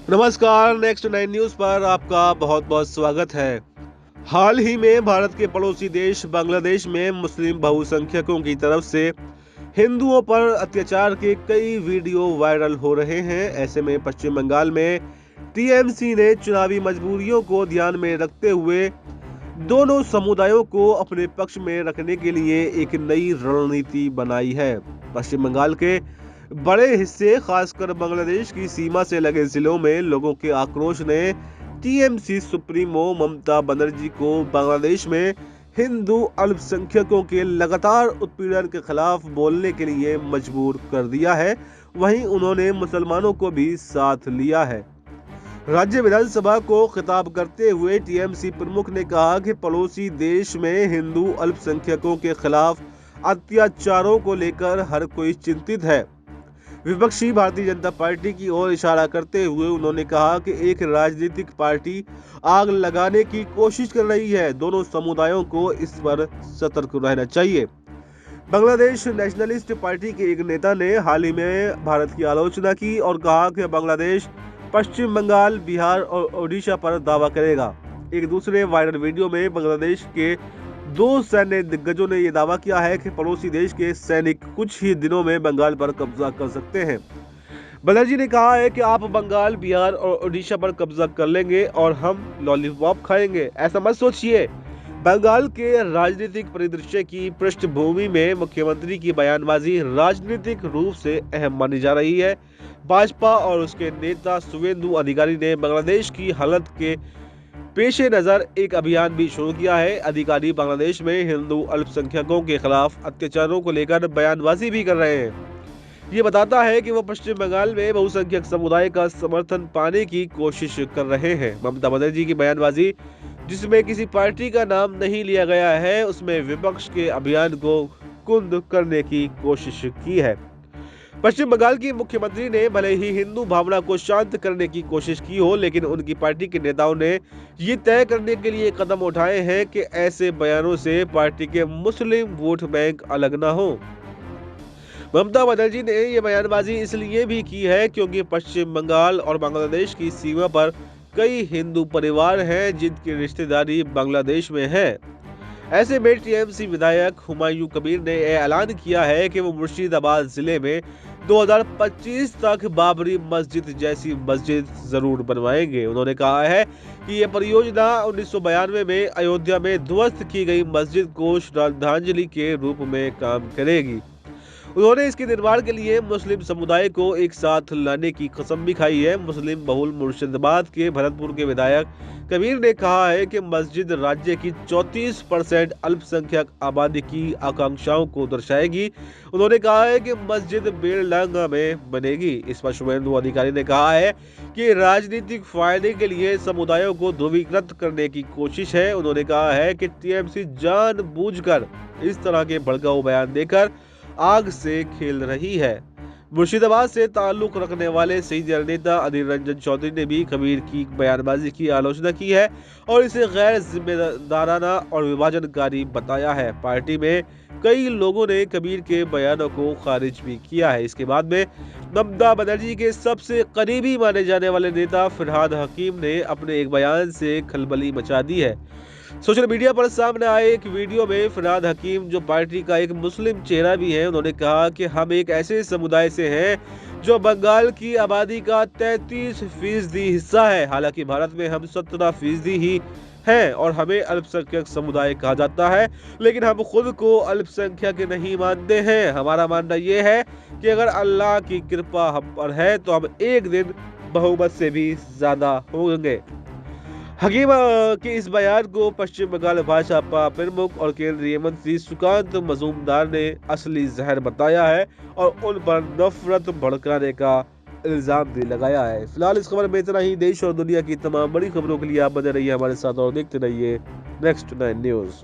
नमस्कार, next 9 news पर आपका बहुत बहुत स्वागत है। हाल ही में भारत के पड़ोसी देश बांग्लादेश में मुस्लिम बहुसंख्यकों की तरफ से हिंदुओं पर अत्याचार के कई वीडियो वायरल हो रहे हैं। ऐसे में पश्चिम बंगाल में टीएमसी ने चुनावी मजबूरियों को ध्यान में रखते हुए दोनों समुदायों को अपने पक्ष में रखने के लिए एक नई रणनीति बनाई है। पश्चिम बंगाल के बड़े हिस्से, खासकर बांग्लादेश की सीमा से लगे जिलों में लोगों के आक्रोश ने टीएमसी सुप्रीमो ममता बनर्जी को बांग्लादेश में हिंदू अल्पसंख्यकों के लगातार उत्पीड़न के खिलाफ बोलने के लिए मजबूर कर दिया है। वहीं उन्होंने मुसलमानों को भी साथ लिया है। राज्य विधानसभा को खिताब करते हुए टीएमसी प्रमुख ने कहा कि पड़ोसी देश में हिंदू अल्पसंख्यकों के खिलाफ अत्याचारों को लेकर हर कोई चिंतित है। विपक्षी भारतीय जनता पार्टी की ओर इशारा करते हुए उन्होंने कहा कि एक राजनीतिक पार्टी आग लगाने की कोशिश कर रही है। दोनों समुदायों को इस पर सतर्क रहना चाहिए। बांग्लादेश नेशनलिस्ट पार्टी के एक नेता ने हाल ही में भारत की आलोचना की और कहा कि बांग्लादेश पश्चिम बंगाल, बिहार और ओडिशा पर दावा करेगा। एक दूसरे वायरल वीडियो में बांग्लादेश के दो सैन्य दिग्गजों ने यह दावा किया है कि पड़ोसी देश के सैनिक कुछ ही दिनों में बंगाल पर कब्जा कर सकते हैं। बनर्जी ने कहा है कि आप बंगाल, बिहार और ओडिशा पर कब्जा कर लेंगे और हम लॉलीपॉप खाएंगे। ऐसा मत सोचिए। बंगाल के राजनीतिक परिदृश्य की पृष्ठभूमि में मुख्यमंत्री की बयानबाजी राजनीतिक रूप से अहम मानी जा रही है। भाजपा और उसके नेता शुवेंदु अधिकारी ने बांग्लादेश की हालत के पेशे नजर एक अभियान भी शुरू किया है। अधिकारी बांग्लादेश में हिंदू अल्पसंख्यकों के खिलाफ अत्याचारों को लेकर बयानबाजी भी कर रहे हैं। ये बताता है कि वो पश्चिम बंगाल में बहुसंख्यक समुदाय का समर्थन पाने की कोशिश कर रहे हैं। ममता बनर्जी की बयानबाजी, जिसमें किसी पार्टी का नाम नहीं लिया गया है, उसमें विपक्ष के अभियान को कुंद करने की कोशिश की है। पश्चिम बंगाल की मुख्यमंत्री ने भले ही हिंदू भावना को शांत करने की कोशिश की हो, लेकिन उनकी पार्टी के नेताओं ने ये तय करने के लिए कदम उठाए हैं कि ऐसे बयानों से पार्टी के मुस्लिम वोट बैंक अलग न हो। ममता बनर्जी ने यह बयानबाजी इसलिए भी की है क्योंकि पश्चिम बंगाल और बांग्लादेश की सीमा पर कई हिंदू परिवार हैं जिनकी रिश्तेदारी बांग्लादेश में है। ऐसे में टीएमसी विधायक हुमायूं कबीर ने यह ऐलान किया है कि वो मुर्शिदाबाद जिले में 2025 तक बाबरी मस्जिद जैसी मस्जिद जरूर बनवाएंगे। उन्होंने कहा है कि यह परियोजना 1992 में अयोध्या में ध्वस्त की गई मस्जिद को श्रद्धांजलि के रूप में काम करेगी। उन्होंने इसके निर्माण के लिए मुस्लिम समुदाय को एक साथ लाने की कसम भी खाई है। मुस्लिम बहुल मुर्शिदाबाद के भरतपुर के विधायक कबीर ने कहा है कि मस्जिद राज्य की 34% अल्पसंख्यक आबादी की आकांक्षाओं को दर्शाएगी। उन्होंने कहा है कि मस्जिद बेलडांगा में बनेगी। इस पर शुभेंदु अधिकारी ने कहा है कि राजनीतिक फायदे के लिए समुदायों को ध्रुवीकृत करने की कोशिश है। उन्होंने कहा है कि टीएमसी जानबूझकर इस तरह के भड़काऊ बयान देकर आग से खेल रही है। मुर्शिदाबाद से ताल्लुक रखने वाले सीनियर नेता अधीर रंजन चौधरी ने भी कबीर की बयानबाजी की आलोचना की है और इसे गैर जिम्मेदाराना और विभाजनकारी बताया है। पार्टी में कई लोगों ने कबीर के बयानों को खारिज भी किया है। इसके बाद में ममता बनर्जी के सबसे करीबी माने जाने वाले नेता फरहाद हकीम ने अपने एक बयान से खलबली मचा दी है। सोशल मीडिया पर सामने आए एक वीडियो में फरहाद हकीम, जो पार्टी का एक मुस्लिम चेहरा भी है, उन्होंने कहा कि हम एक ऐसे समुदाय से हैं जो बंगाल की आबादी का 33% हिस्सा है। हालांकि भारत में हम 17% ही हैं और हमें अल्पसंख्यक समुदाय कहा जाता है, लेकिन हम खुद को अल्पसंख्यक नहीं मानते हैं। हमारा मानना यह है कि अगर अल्लाह की कृपा हम पर है तो हम एक दिन बहुमत से भी ज्यादा होंगे। हकीम के इस बयान को पश्चिम बंगाल भाजपा प्रमुख और केंद्रीय मंत्री सुकांत मजूमदार ने असली जहर बताया है और उन पर नफरत भड़काने का इल्जाम भी लगाया है। फिलहाल इस खबर में इतना ही। देश और दुनिया की तमाम बड़ी खबरों के लिए आप बने रहिए हमारे साथ और देखते रहिए नेक्स्ट 9 न्यूज।